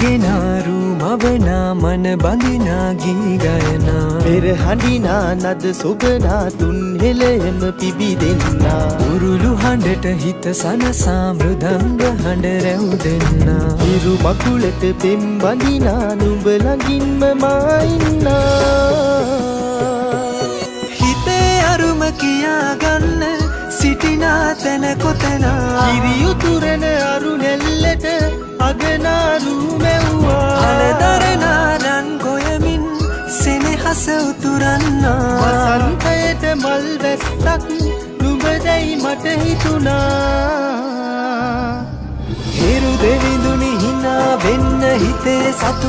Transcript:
ගෙනාරු මවනා මන බඳිනා ගී ගයනා පෙර හඬිනා නද සොබනා තුන් හෙළයම පිබිදෙන්නා උරුළු හඬට හිත සනසා මෘදංග හඬ රැව් දෙන්නා ඉරු මකුලට පෙම් බඳිනා නුඹ ළඟින්ම මා ඉන්නා හිතේ අරුම කියාගන්න සිටිනා තැන කොතනා කිරියුතුරන අරු නැල්ලට අගනාරු මැව්වා හලදරනා රන් ගොයමින් සෙනෙහස උතුරන්නා වසන්තයට මල් වැස්සක් නුඹදැයි මට හිතුණා හිරු දෙවිඳුනි හිනා වෙන්න හිතේ සතු